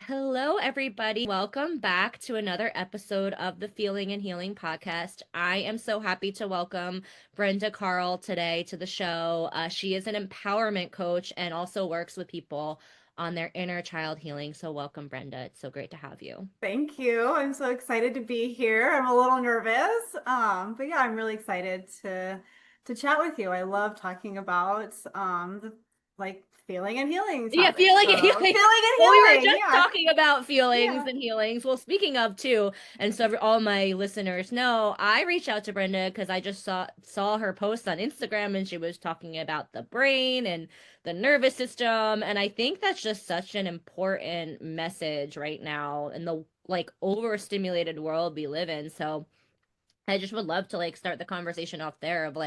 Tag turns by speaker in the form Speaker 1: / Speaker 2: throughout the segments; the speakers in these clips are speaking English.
Speaker 1: Hello, everybody. Welcome back to another episode of the Feeling and Healing podcast. I am so happy to welcome Brenda Carl today to the show. She is an empowerment coach and also works with people on their inner child healing. So, welcome, Brenda. It's so great to have you.
Speaker 2: Thank you. I'm so excited to be here. I'm a little nervous, but yeah, I'm really excited to chat with you. I love talking about the like feeling and healing
Speaker 1: Yeah,
Speaker 2: topics.
Speaker 1: feeling
Speaker 2: So
Speaker 1: and healing.
Speaker 2: feeling
Speaker 1: Well, we were
Speaker 2: and healing,
Speaker 1: just
Speaker 2: yeah,
Speaker 1: talking about feelings
Speaker 2: yeah.
Speaker 1: and healings. Well, speaking of too, and so all my listeners know, I reached out to Brenda because I just saw her post on Instagram and she was talking about the brain and the nervous system, and I think that's just such an important message right now in the overstimulated world we live in. So I just would love to start the conversation off there of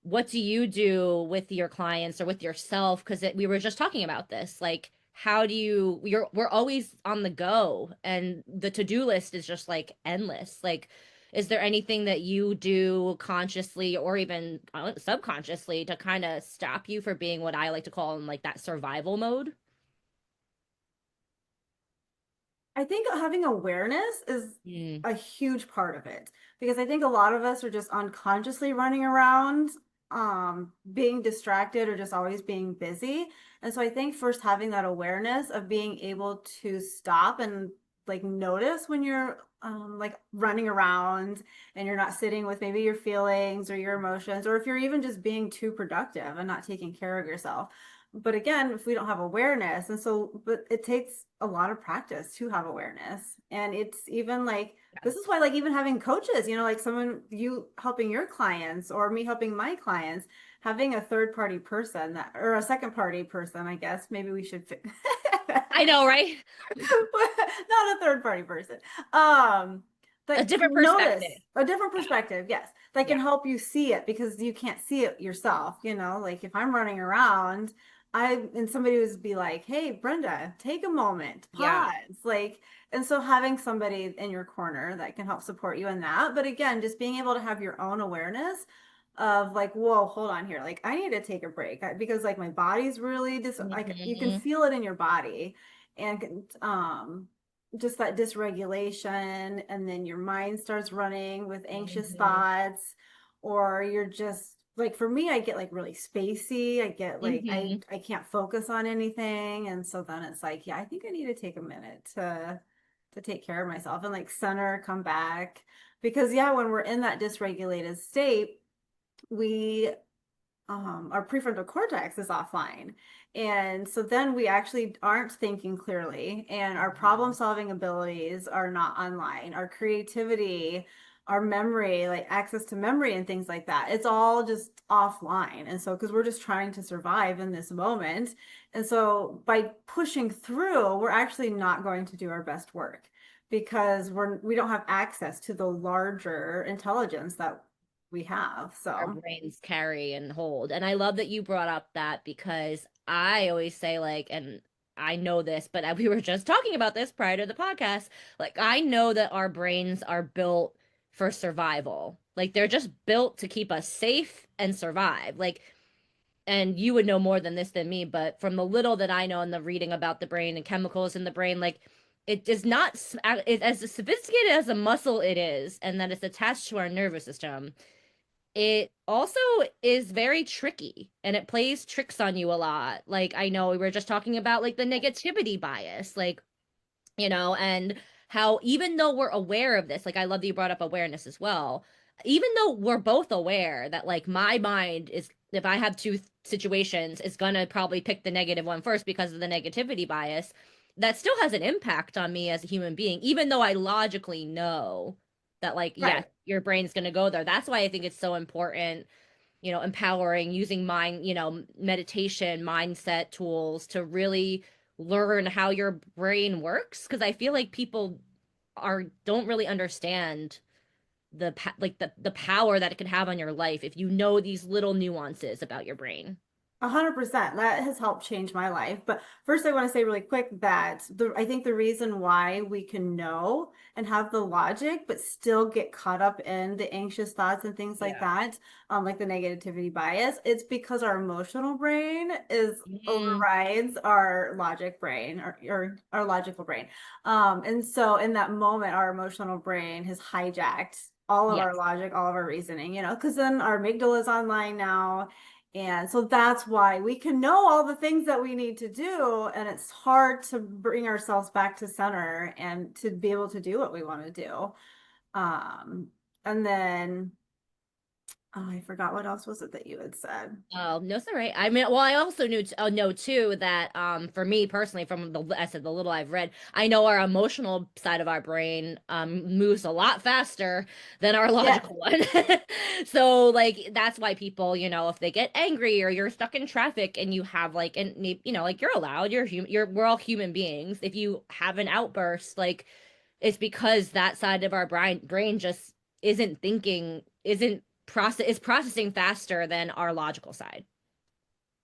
Speaker 1: what do you do with your clients or with yourself? Because we were just talking about this. Like, how do we're always on the go and the to-do list is just like endless. Like, is there anything that you do consciously or even subconsciously to kind of stop you for being what I like to call in like that survival mode?
Speaker 2: I think having awareness is
Speaker 1: Mm.
Speaker 2: a huge part of it because I think a lot of us are just unconsciously running around, being distracted or just always being busy. And so I think first having that awareness of being able to stop and like notice when you're like running around and you're not sitting with maybe your feelings or your emotions, or if you're even just being too productive and not taking care of yourself. But again, if we don't have awareness, and so, but it takes a lot of practice to have awareness. And it's even like, this is why, like, even having coaches, like someone, you helping your clients or me helping my clients, having a third party person that, or a second party person, I guess, maybe we should fit.
Speaker 1: I know, right?
Speaker 2: Not a third party person. Um,
Speaker 1: A
Speaker 2: that
Speaker 1: different
Speaker 2: can notice
Speaker 1: perspective.
Speaker 2: a different
Speaker 1: Yeah.
Speaker 2: perspective, yes, that can
Speaker 1: Yeah.
Speaker 2: help you see it because you can't see it yourself, like if I'm running around, and somebody would be like, "Hey, Brenda, take a moment,
Speaker 1: Yeah.
Speaker 2: pause." And so having somebody in your corner that can help support you in that. But again, just being able to have your own awareness of like, whoa, hold on here. Like I need to take a break because like my body's really like you can
Speaker 1: Hmm.
Speaker 2: feel it in your body and just that dysregulation, and then your mind starts running with anxious
Speaker 1: Hmm.
Speaker 2: thoughts, or you're just like, for me, I get like really spacey. I get like
Speaker 1: Hmm.
Speaker 2: I can't focus on anything, and so then it's like, yeah, I think I need to take a minute to take care of myself and like center, come back, because yeah, when we're in that dysregulated state, we our prefrontal cortex is offline. And so then we actually aren't thinking clearly, and our problem solving abilities are not online. Our creativity, our memory, like access to memory and things like that, it's all just offline. And so, because we're just trying to survive in this moment. And so, by pushing through, we're actually not going to do our best work because we don't have access to the larger intelligence that we have.
Speaker 1: Our
Speaker 2: So,
Speaker 1: brains carry and hold. And I love that you brought up that because I always say, and I know this, but we were just talking about this prior to the podcast. Like, I know that our brains are built for survival. Like, they're just built to keep us safe and survive. Like, and you would know more than this than me, but from the little that I know and the reading about the brain and chemicals in the brain, like, it is not as sophisticated as a muscle it is, and that it's attached to our nervous system. It also is very tricky and it plays tricks on you a lot. Like, I know we were just talking about like the negativity bias, and how even though we're aware of this, like, I love that you brought up awareness as well. Even though we're both aware that like my mind is, if I have two situations, is gonna probably pick the negative one first because of the negativity bias, that still has an impact on me as a human being, even though I logically know that, like, yes,
Speaker 2: right.
Speaker 1: your brain's gonna go there. That's why I think it's so important, empowering, using mind, meditation, mindset tools to really learn how your brain works. Because I feel like people don't really understand the power that it can have on your life if you know these little nuances about your brain.
Speaker 2: 100%. That has helped change my life. But first, I want to say really quick that I think the reason why we can know and have the logic, but still get caught up in the anxious thoughts and things like
Speaker 1: Yeah.
Speaker 2: that, like the negativity bias, it's because our emotional brain is
Speaker 1: Mm,
Speaker 2: overrides our logic brain or our logical brain. And so in that moment, our emotional brain has hijacked all of our
Speaker 1: yes.
Speaker 2: logic, all of our reasoning, because then our amygdala is online now, and so that's why we can know all the things that we need to do, and it's hard to bring ourselves back to center and to be able to do what we want to do. Um, and then, oh, I forgot what else was it that you had said.
Speaker 1: Oh, no, it's all right. I mean, well, I also know too that for me personally, from the I said the little I've read, I know our emotional side of our brain moves a lot faster than our
Speaker 2: Yes,
Speaker 1: logical one. So like that's why people, if they get angry or you're stuck in traffic and you have like like you're allowed, you're human, we're all human beings. If you have an outburst, like it's because that side of our brain just isn't thinking, isn't is processing faster than our logical side.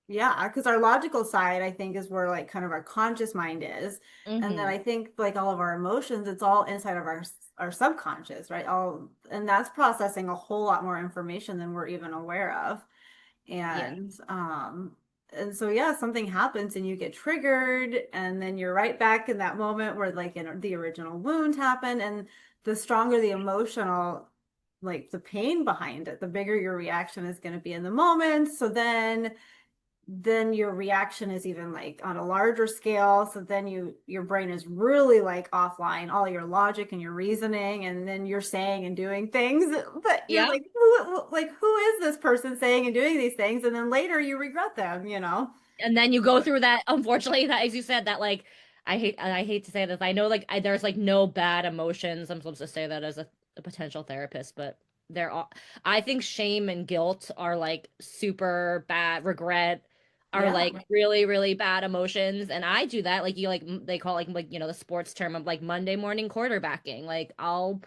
Speaker 2: yeah, because our logical side, I think, is where like kind of our conscious mind is. And then
Speaker 1: Hmm.
Speaker 2: I think like all of our emotions, it's all inside of our subconscious, right? All and that's processing a whole lot more information than we're even aware of.
Speaker 1: Yeah.
Speaker 2: And so yeah, something happens and you get triggered, and then you're right back in that moment where like the original wound happened, and the stronger the emotional, like the pain behind it, the bigger your reaction is going to be in the moment. So then your reaction is even like on a larger scale. So then your brain is really like offline, all your logic and your reasoning, and then you're saying and doing things that you're
Speaker 1: Yep.
Speaker 2: who is this person saying and doing these things? And then later you regret them.
Speaker 1: And then you go through that, unfortunately, that as you said, that like I hate to say this. I know like there's like no bad emotions. I'm supposed to say that as a potential therapist, but there are I think shame and guilt are like super bad, regret are
Speaker 2: Yeah,
Speaker 1: like really, really bad emotions. And I do that. Like they call like the sports term of like Monday morning quarterbacking. Like I'll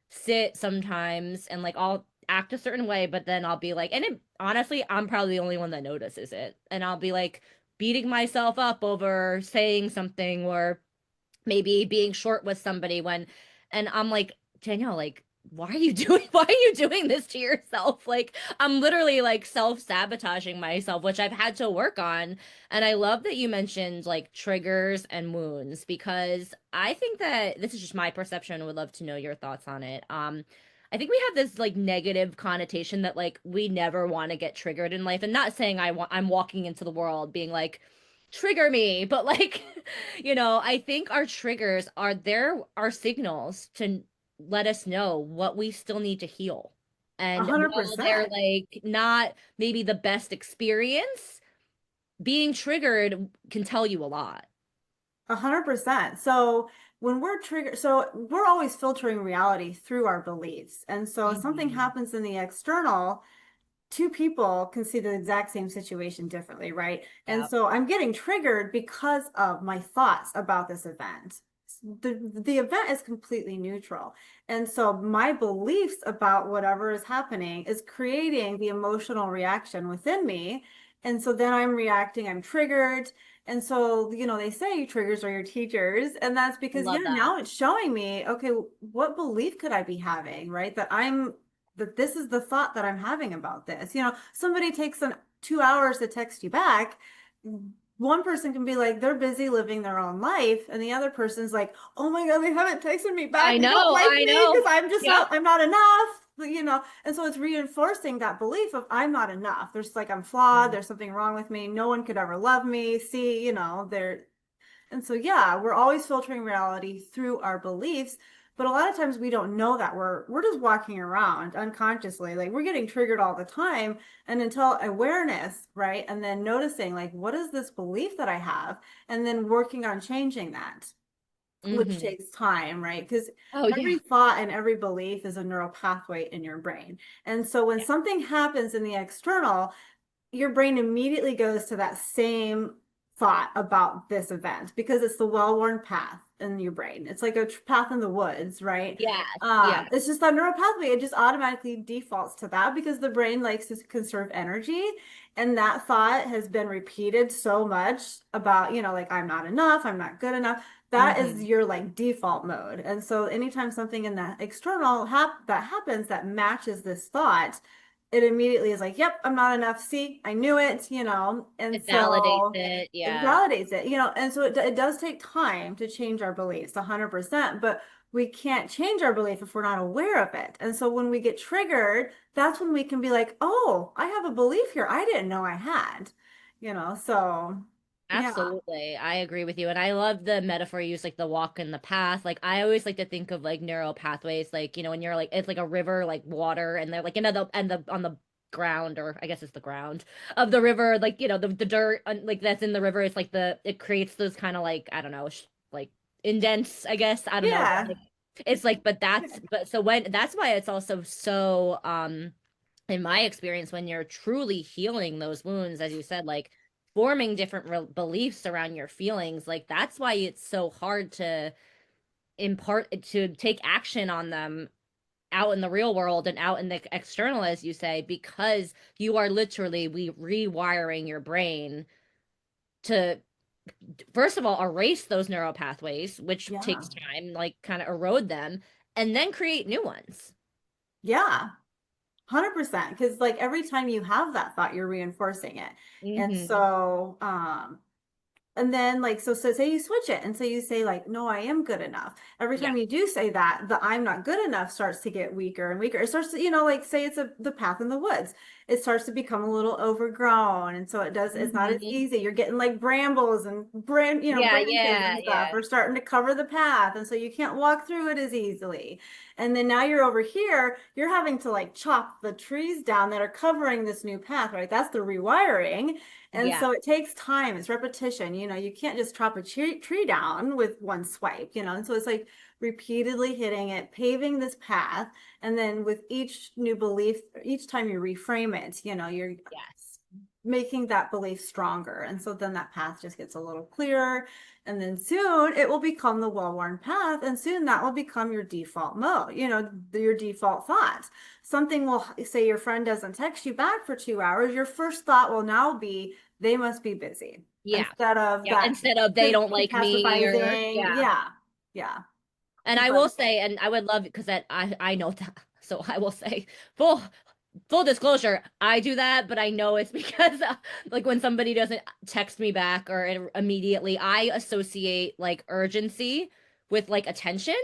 Speaker 1: sit sometimes and like I'll act a certain way, but then I'll be like, and honestly, I'm probably the only one that notices it. And I'll be like beating myself up over saying something or maybe being short with somebody and I'm like, Danielle, like, why are you doing this to yourself? Like, I'm literally like self-sabotaging myself, which I've had to work on. And I love that you mentioned like triggers and wounds because I think that this is just my perception. I would love to know your thoughts on it. I think we have this like negative connotation that like we never want to get triggered in life. And not saying I'm walking into the world being like, trigger me, but like I think our triggers are signals to let us know what we still need to heal.
Speaker 2: a
Speaker 1: And
Speaker 2: hundred
Speaker 1: while they're
Speaker 2: percent,
Speaker 1: like not maybe the best experience, being triggered can tell you a lot.
Speaker 2: 100%. So when we're triggered, so we're always filtering reality through our beliefs. And so if something
Speaker 1: Hmm.
Speaker 2: happens in the external, two people can see the exact same situation differently, right? And
Speaker 1: Yeah.
Speaker 2: so I'm getting triggered because of my thoughts about this event. The event is completely neutral. And so my beliefs about whatever is happening is creating the emotional reaction within me. And so then I'm reacting, I'm triggered. And so, they say triggers are your teachers. And that's
Speaker 1: I
Speaker 2: because, yeah,
Speaker 1: love that.
Speaker 2: now it's showing me, okay, what belief could I be having, right? That this is the thought that I'm having about this. Somebody takes 2 hours to text you back. One person can be like, they're busy living their own life. And the other person's like, oh my God, they haven't texted me back.
Speaker 1: I
Speaker 2: They don't
Speaker 1: know,
Speaker 2: like
Speaker 1: I
Speaker 2: me because
Speaker 1: know. Yep.
Speaker 2: I'm not enough. And so it's reinforcing that belief of I'm not enough. There's like, I'm flawed.
Speaker 1: Mhm.
Speaker 2: There's something wrong with me. No one could ever love me. See, and so, yeah, we're always filtering reality through our beliefs, but a lot of times we don't know that we're just walking around unconsciously, like we're getting triggered all the time. And until awareness, right, and then noticing like what is this belief that I have, and then working on changing that, which
Speaker 1: Hmm.
Speaker 2: takes time, right? Because
Speaker 1: Oh yeah.
Speaker 2: every thought and every belief is a neural pathway in your brain. And so when
Speaker 1: Yeah.
Speaker 2: something happens in the external, your brain immediately goes to that same thought about this event because it's the well-worn path in your brain. It's like a path in the woods, right?
Speaker 1: Yes. Yeah.
Speaker 2: It's just that neural pathway. It just automatically defaults to that because the brain likes to conserve energy. And that thought has been repeated so much about, like, I'm not enough, I'm not good enough. That is
Speaker 1: Hmm.
Speaker 2: your like default mode. And so anytime something in that external that happens that matches this thought, it immediately is like, yep, I'm not enough. See, I knew it, and
Speaker 1: It validates
Speaker 2: so
Speaker 1: it.
Speaker 2: it
Speaker 1: Yeah.
Speaker 2: validates it, and so it does take time to change our beliefs 100%, but we can't change our belief if we're not aware of it. And so when we get triggered, that's when we can be like, oh, I have a belief here I didn't know I had, so yeah,
Speaker 1: Absolutely. I agree with you. And I love the metaphor you use, like the walk in the path. Like I always like to think of like neural pathways, like, when you're like it's like a river, like water, and they're like the on the ground, or I guess it's the ground of the river, like, the dirt like that's in the river, it's like it creates those kind of like, I don't know, like indents, I guess. I don't know, but
Speaker 2: yeah,
Speaker 1: like it's like but so when that's why it's also so in my experience, when you're truly healing those wounds, as you said, like forming different beliefs around your feelings, like that's why it's so hard to impart to take action on them out in the real world and out in the external, as you say, because you are literally rewiring your brain to, first of all, erase those neural pathways, which
Speaker 2: yeah,
Speaker 1: takes time, like kind of erode them, and then create new ones.
Speaker 2: yeah, 100%. Because like every time you have that thought, you're reinforcing it. And
Speaker 1: Hmm.
Speaker 2: so and then like so say you switch it and so you say like, no, I am good enough. Every
Speaker 1: Yeah.
Speaker 2: time you do say that, the I'm not good enough starts to get weaker and weaker. It starts to, like say it's the path in the woods. It starts to become a little overgrown. And so it's not as
Speaker 1: Hmm.
Speaker 2: easy. You're getting like brambles and
Speaker 1: Yeah,
Speaker 2: branches
Speaker 1: yeah,
Speaker 2: and stuff
Speaker 1: yeah.
Speaker 2: are starting to cover the path. And so you can't walk through it as easily. And then now you're over here, you're having to like chop the trees down that are covering this new path, right? That's the rewiring. And
Speaker 1: Yeah.
Speaker 2: so it takes time, it's repetition. You can't just chop a tree down with one swipe, and so it's like repeatedly hitting it, paving this path. And then with each new belief, each time you reframe it, you're
Speaker 1: Yes.
Speaker 2: making that belief stronger. And so then that path just gets a little clearer. And then soon it will become the well-worn path. And soon that will become your default mode, your default thoughts. Something will say your friend doesn't text you back for 2 hours. Your first thought will now be, they must be busy
Speaker 1: Yeah.
Speaker 2: instead of
Speaker 1: Yeah.
Speaker 2: that
Speaker 1: Instead of they don't like me, or
Speaker 2: catastrophizing.
Speaker 1: yeah.
Speaker 2: Yeah. Yeah.
Speaker 1: And I
Speaker 2: But
Speaker 1: will say, and I would love, because that I know that, so I will say full disclosure, I do that, but I know it's because like when somebody doesn't text me back or immediately, I associate like urgency with like attention.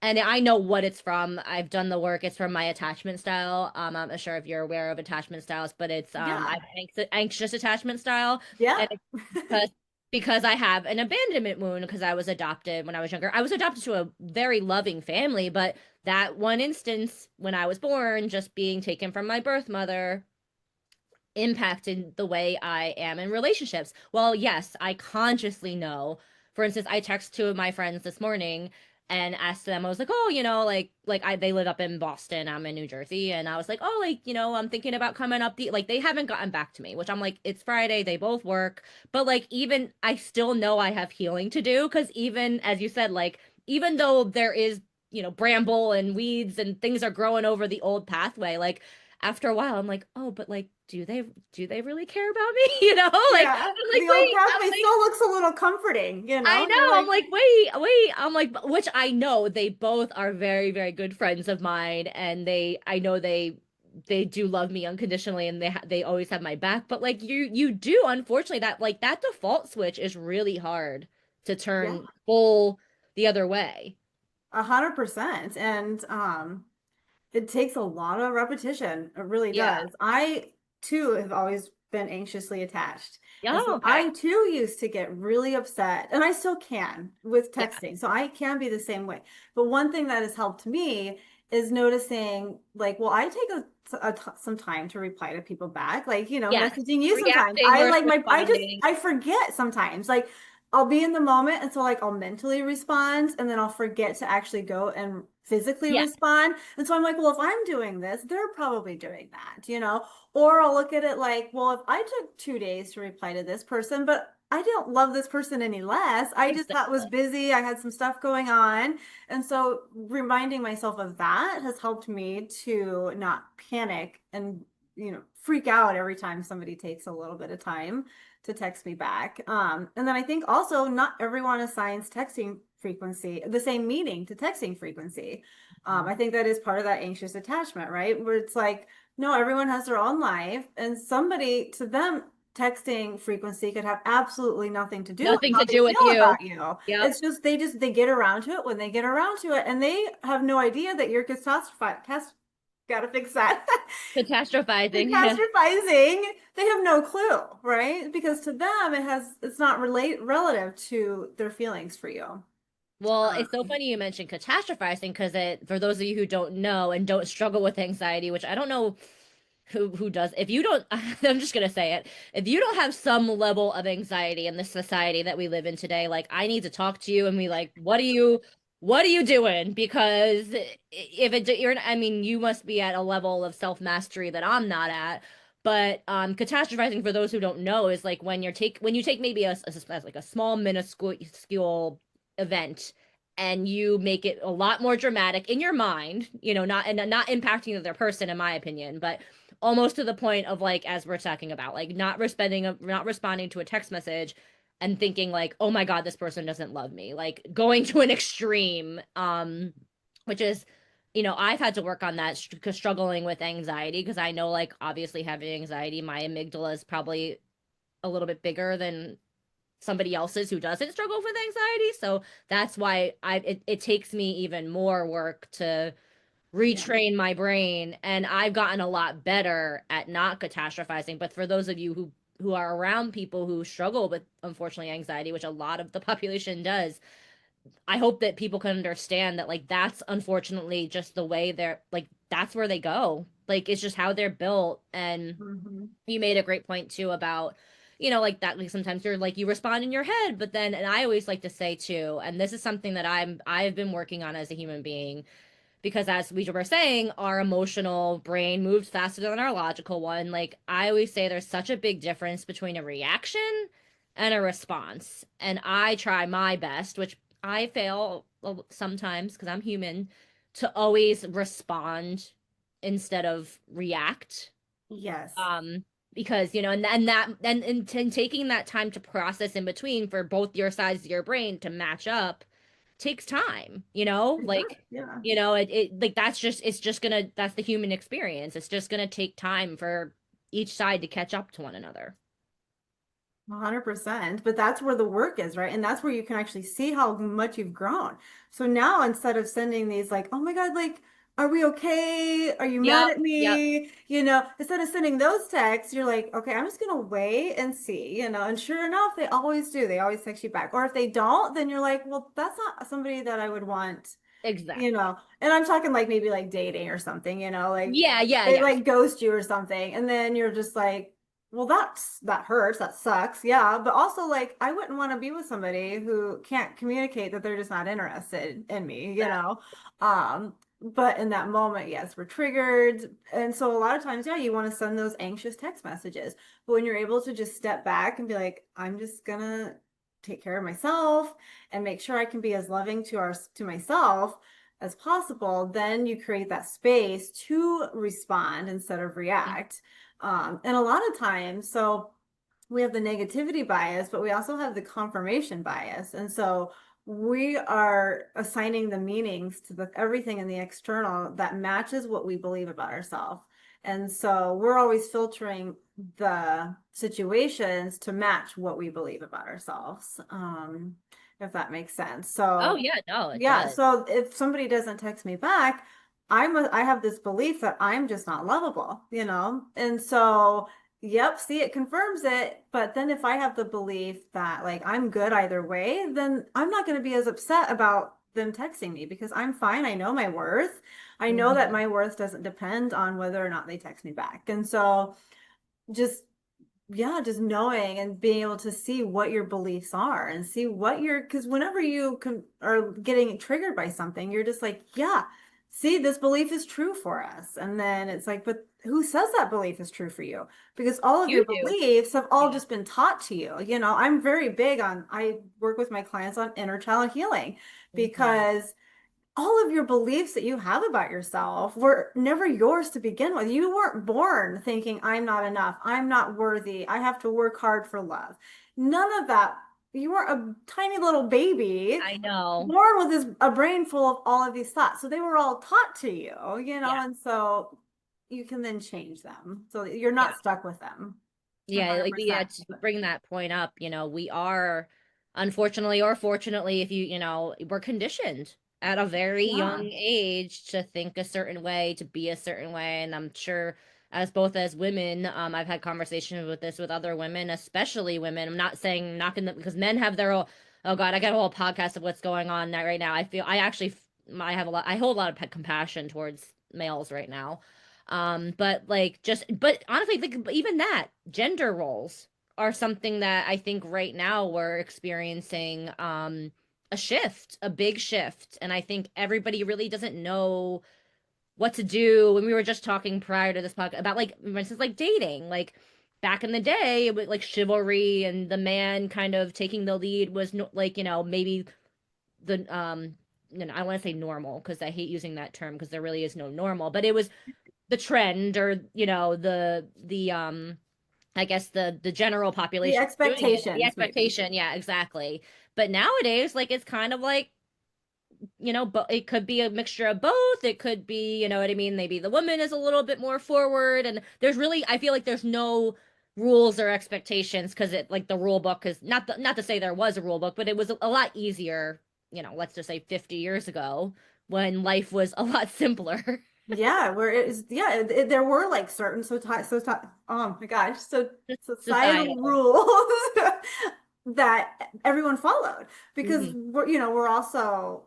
Speaker 1: And I know what it's from. I've done the work. It's from my attachment style. I'm not sure if you're aware of attachment styles, but it's I
Speaker 2: yeah.
Speaker 1: have anxious attachment style,
Speaker 2: Yeah.
Speaker 1: and it's because I have an abandonment wound because I was adopted when I was younger. I was adopted to a very loving family, but that one instance when I was born, just being taken from my birth mother, impacted the way I am in relationships. Well, yes, I consciously know. For instance, I text two of my friends this morning and asked them, I was like, oh, they live up in Boston, I'm in New Jersey, and I was like, oh, like, I'm thinking about coming up like they haven't gotten back to me, which I'm like, it's Friday, they both work, but like even I still know I have healing to do, because even as you said, like even though there is, bramble and weeds and things are growing over the old pathway, like after a while I'm like, oh, but like do they really care about me? Like
Speaker 2: Yeah.
Speaker 1: I'm like,
Speaker 2: The old
Speaker 1: wait,
Speaker 2: pathway still looks a little comforting,
Speaker 1: I
Speaker 2: You're
Speaker 1: know. I'm
Speaker 2: like,
Speaker 1: like, wait. I'm like, which I know they both are very, very good friends of mine, and I know they do love me unconditionally, and they always have my back. But like you do, unfortunately, that like that default switch is really hard to
Speaker 2: yeah.
Speaker 1: turn full the other way.
Speaker 2: 100%. And it takes a lot of repetition. It really
Speaker 1: Yeah.
Speaker 2: does. I too have always been anxiously attached. And
Speaker 1: Oh,
Speaker 2: so
Speaker 1: okay.
Speaker 2: I too used to get really upset, and I still can with
Speaker 1: Yeah.
Speaker 2: texting. So I can be the same way. But one thing that has helped me is noticing like, well, I take some time to reply to people back, like,
Speaker 1: Yes.
Speaker 2: messaging you sometimes.
Speaker 1: Reacting
Speaker 2: I
Speaker 1: versus
Speaker 2: like
Speaker 1: responding.
Speaker 2: I forget sometimes. Like I'll be in the moment, and so like I'll mentally respond and then I'll forget to actually go and physically
Speaker 1: Yeah.
Speaker 2: respond. And so I'm like, well, if I'm doing this, they're probably doing that, Or I'll look at it like, well, if I took 2 days to reply to this person, but I don't love this person any less. I just was
Speaker 1: Exactly.
Speaker 2: busy. I had some stuff going on. And so reminding myself of that has helped me to not panic and, freak out every time somebody takes a little bit of time to text me back. And then I think also not everyone assigns texting frequency the same meaning to texting frequency. I think that is part of that anxious attachment, right? Where it's like, no, everyone has their own life, and somebody to them, texting frequency could have absolutely nothing to do with
Speaker 1: Nothing
Speaker 2: how
Speaker 1: to
Speaker 2: they
Speaker 1: do with
Speaker 2: feel
Speaker 1: you.
Speaker 2: about you.
Speaker 1: Yep.
Speaker 2: It's just they get around to it when they get around to it, and they have no idea that you're gotta fix that.
Speaker 1: Catastrophizing. Yeah.
Speaker 2: Catastrophizing, they have no clue, right? Because to them it's not relative to their feelings for you.
Speaker 1: Well, it's so
Speaker 2: Um,
Speaker 1: funny you mentioned catastrophizing because for those of you who don't know and don't struggle with anxiety, which I don't know who does, if you don't, I'm just gonna say it. If you don't have some level of anxiety in the society that we live in today, like I need to talk to you and be like, what are you doing? Because if you're, I mean, you must be at a level of self-mastery that I'm not at. But catastrophizing, for those who don't know, is like when you take maybe like a small minuscule event and you make it a lot more dramatic in your mind, not and not impacting the other person, in my opinion, but almost to the point of like, as we're talking about, like not responding to a text message and thinking like, oh my God, this person doesn't love me, like going to an extreme, which is, I've had to work on that, struggling with anxiety, because I know, like, obviously having anxiety, my amygdala is probably a little bit bigger than somebody else's who doesn't struggle with anxiety. So that's why it takes me even more work to
Speaker 2: yeah.
Speaker 1: retrain my brain, and I've gotten a lot better at not catastrophizing. But for those of you who are around people who struggle with, unfortunately, anxiety, which a lot of the population does, I hope that people can understand that, like, that's unfortunately just the way they're, like, that's where they go. Like, it's just how they're built. And
Speaker 2: Mhm.
Speaker 1: you made a great point too about, like that, like sometimes you're like, you respond in your head, but then, and I always like to say too, and this is something that I've been working on as a human being, because as we were saying, our emotional brain moves faster than our logical one. Like, I always say there's such a big difference between a reaction and a response. And I try my best, which I fail sometimes because I'm human, to always respond instead of react.
Speaker 2: Yes.
Speaker 1: Um, because, and taking that time to process in between for both your sides of your brain to match up takes time,
Speaker 2: It does.
Speaker 1: like,
Speaker 2: Yeah.
Speaker 1: like it's just gonna, that's the human experience. It's just gonna take time for each side to catch up to one another.
Speaker 2: 100%. But that's where the work is, right? And that's where you can actually see how much you've grown. So now instead of sending these like, oh my God, like, are we okay? Are you mad
Speaker 1: Yep,
Speaker 2: at
Speaker 1: yep,
Speaker 2: me? Instead of sending those texts, you're like, okay, I'm just gonna wait and see, and sure enough, they always do. They always text you back. Or if they don't, then you're like, well, that's not somebody that I would want,
Speaker 1: exactly.
Speaker 2: and I'm talking like maybe like dating or something, like
Speaker 1: Yeah, yeah,
Speaker 2: they
Speaker 1: yeah.
Speaker 2: like ghost you or something, and then you're just like, well, that hurts, that sucks, yeah, but also like I wouldn't want to be with somebody who can't communicate that they're just not interested in me, but in that moment, yes, we're triggered, and so a lot of times, yeah, you want to send those anxious text messages, but when you're able to just step back and be like, I'm just gonna take care of myself and make sure I can be as loving to myself as possible, then you create that space to respond instead of react. And a lot of times, so we have the negativity bias, but we also have the confirmation bias. And so we are assigning the meanings to everything in the external that matches what we believe about ourselves. And so we're always filtering the situations to match what we believe about ourselves, if that makes sense.
Speaker 1: Oh
Speaker 2: So
Speaker 1: yeah, no, it
Speaker 2: yeah,
Speaker 1: does.
Speaker 2: so if somebody doesn't text me back, I have this belief that I'm just not lovable, And so, yep, see, it confirms it. But then if I have the belief that like I'm good either way, then I'm not going to be as upset about them texting me because I'm fine. I know my worth. I know that
Speaker 1: Mhm.
Speaker 2: my worth doesn't depend on whether or not they text me back. And so just yeah, just knowing and being able to see what your beliefs are and see what because whenever you are getting triggered by something, you're just like, yeah, see, this belief is true for us. And then it's like, but who says that belief is true for you? Because all of
Speaker 1: You
Speaker 2: your
Speaker 1: do.
Speaker 2: beliefs have all
Speaker 1: Yeah.
Speaker 2: just been taught to you. You know, I'm very big on, I work with my clients on inner child healing
Speaker 1: Hmm.
Speaker 2: because all of your beliefs that you have about yourself were never yours to begin with. You weren't born thinking, I'm not enough, I'm not worthy, I have to work hard for love. None of that. You weren't a tiny little baby
Speaker 1: I know.
Speaker 2: born with a brain full of all of these thoughts. So they were all taught to you,
Speaker 1: Yeah.
Speaker 2: and so you can then change them. So you're
Speaker 1: Yeah.
Speaker 2: not stuck with them
Speaker 1: Yeah, like
Speaker 2: 100%.
Speaker 1: to bring that point up, we are, unfortunately or fortunately, if we're conditioned at a very young
Speaker 2: Yeah.
Speaker 1: age to think a certain way, to be a certain way. And I'm sure as both as women, I've had conversations with this with other women, especially women. I'm not saying knocking them because men have their own, oh God, I got a whole podcast of what's going on right now. I actually, I hold a lot of compassion towards males right now. But like but honestly, think even that gender roles are something that I think right now we're experiencing a shift, a big shift. And I think everybody really doesn't know what to do. When we were just talking prior to this podcast about like, for instance, like dating, like back in the day, it was like chivalry and the man kind of taking the lead was no, like, maybe the I want to say normal because I hate using that term because there really is no normal, but it was the trend or the I guess the general
Speaker 2: The
Speaker 1: population doing it, the
Speaker 2: expectations, maybe.
Speaker 1: expectation, yeah, exactly. But nowadays, like it's kind of like, but it could be a mixture of both. It could be, you know what I mean? Maybe the woman is a little bit more forward, and there's really, I feel like there's no rules or expectations because it like the rule book is not to say there was a rule book, but it was a lot easier, let's just say 50 years ago when life was a lot simpler.
Speaker 2: Yeah, where it is, yeah, there were like certain oh my gosh, so societal
Speaker 1: Societal.
Speaker 2: rules that everyone followed because
Speaker 1: Hmm.
Speaker 2: we also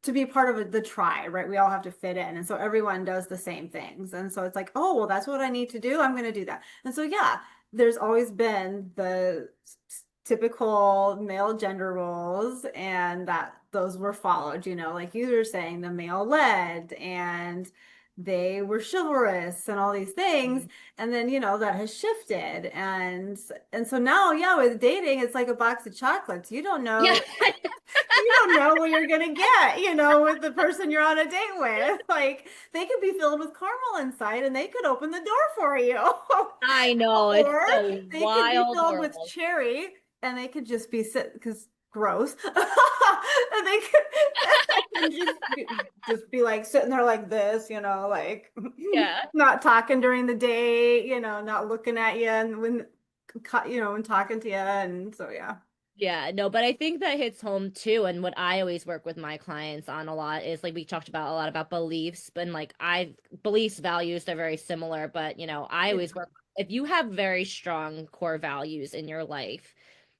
Speaker 2: to be part of the tribe, right? We all have to fit in. And so everyone does the same things. And so it's like, oh, well, that's what I need to do. I'm going to do that. And so, yeah, there's always been the typical male gender roles and that those were followed, like you were saying, the male led and they were chivalrous and all these things. And then, that has shifted. And so now, yeah, with dating, it's like a box of chocolates. You don't
Speaker 1: Yeah,
Speaker 2: know you don't know what you're gonna get, with the person you're on a date with. Like they could be filled with caramel inside and they could open the door for you.
Speaker 1: I know. It's
Speaker 2: Or
Speaker 1: a
Speaker 2: they could be
Speaker 1: wild
Speaker 2: filled with
Speaker 1: world.
Speaker 2: cherry and they could just be sit because gross. And they could and just be like sitting there like this, like
Speaker 1: Yeah.
Speaker 2: not talking during the day, not looking at you and when talking to you. And so yeah.
Speaker 1: Yeah, no, but I think that hits home too. And what I always work with my clients on a lot is like we talked about a lot about beliefs, but like beliefs, values, they're very similar. But I
Speaker 2: Yeah.
Speaker 1: always work if you have very strong core values in your life,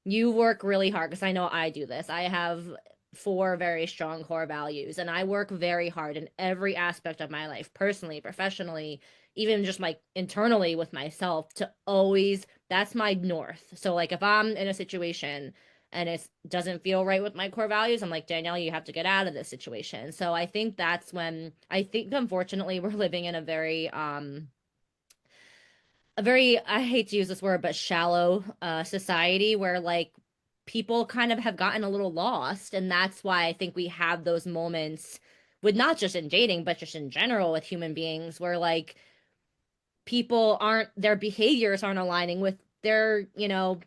Speaker 1: you work really hard because I know I do this. I have four very strong core values, and I work very hard in every aspect of my life, personally, professionally, even just like internally with myself to always that's my north. So like if I'm in a situation and it doesn't feel right with my core values, I'm like, Danielle, you have to get out of this situation. So I think that's when I think unfortunately we're living in a very I hate to use this word, but shallow society where like people kind of have gotten a little lost. And that's why I think we have those moments with not just in dating, but just in general with human beings where like people aren't their behaviors aren't aligning with their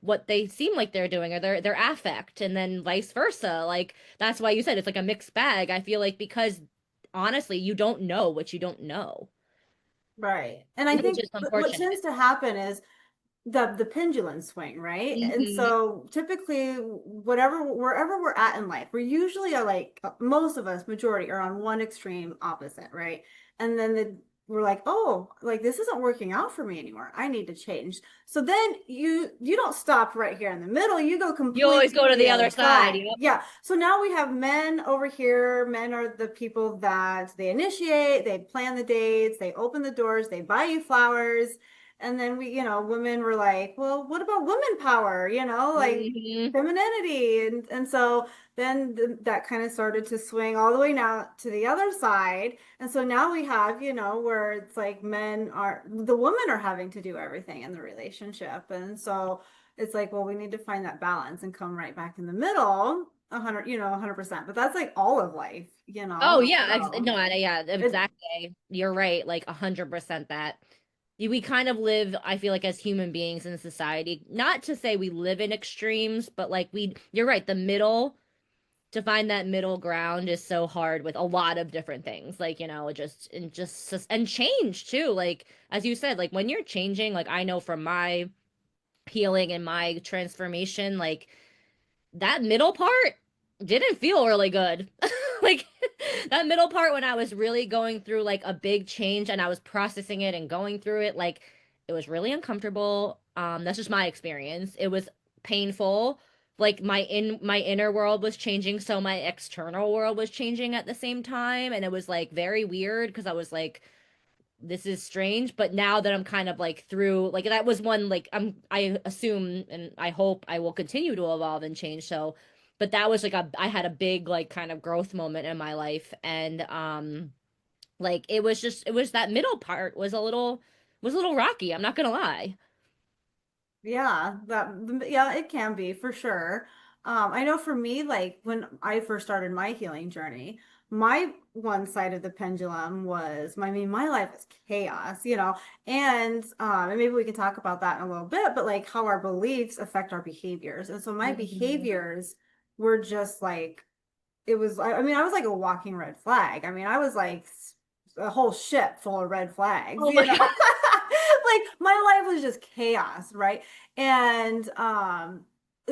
Speaker 1: what they seem like they're doing or their affect, and then vice versa. Like that's why you said it's like a mixed bag. I feel like because honestly you don't know what you don't know,
Speaker 2: Right. And I
Speaker 1: which
Speaker 2: think
Speaker 1: is
Speaker 2: what
Speaker 1: unfortunate.
Speaker 2: tends to happen is the pendulum swing, right? And
Speaker 1: Hmm.
Speaker 2: so typically wherever we're at in life, we're usually like most of us, majority are on one extreme opposite, right? And then we're like, oh, like this isn't working out for me anymore. I need to change. So then you don't stop right here in the middle. You go
Speaker 1: You always
Speaker 2: completely
Speaker 1: go
Speaker 2: to
Speaker 1: to
Speaker 2: the
Speaker 1: the
Speaker 2: other
Speaker 1: other side.
Speaker 2: side.
Speaker 1: Yep.
Speaker 2: Yeah. So now we have men over here. Men are the people that they initiate, they plan the dates, they open the doors, they buy you flowers And then we, women were like, well, what about women power? Like
Speaker 1: Hmm.
Speaker 2: femininity. And so then that kind of started to swing all the way now to the other side. And so now we have, where it's like the women are having to do everything in the relationship. And so it's like, well, we need to find that balance and come right back in the middle, 100%. But that's like all of life,
Speaker 1: Oh yeah,
Speaker 2: so
Speaker 1: no, yeah,
Speaker 2: it,
Speaker 1: exactly. You're right, like 100% that we kind of live, I feel like as human beings in society, not to say we live in extremes, but like you're right, the middle, to find that middle ground is so hard with a lot of different things. Like, and change too. Like as you said, like when you're changing, like I know from my healing and my transformation, like that middle part didn't feel really good. Like that middle part when I was really going through like a big change and I was processing it and going through it, like it was really uncomfortable. That's just my experience. It was painful. Like my inner world was changing, so my external world was changing at the same time, and it was like very weird because I was like, this is strange. But now that I'm kind of like through, like that was one, like I assume and I hope I will continue to evolve and change. So, but that was like I had a big like kind of growth moment in my life, and like it was that middle part was a little rocky, I'm not gonna lie.
Speaker 2: yeah, it can be for sure. I know for me, like when I first started my healing journey, my one side of the pendulum was, I mean, my life was chaos, and maybe we can talk about that in a little bit, but like how our beliefs affect our behaviors. And so my
Speaker 1: Mhm.
Speaker 2: behaviors were just like, it was, I mean, I was like a walking red flag. I mean, I was like a whole ship full of red flags,
Speaker 1: Oh my God.
Speaker 2: like my life was just chaos, right? And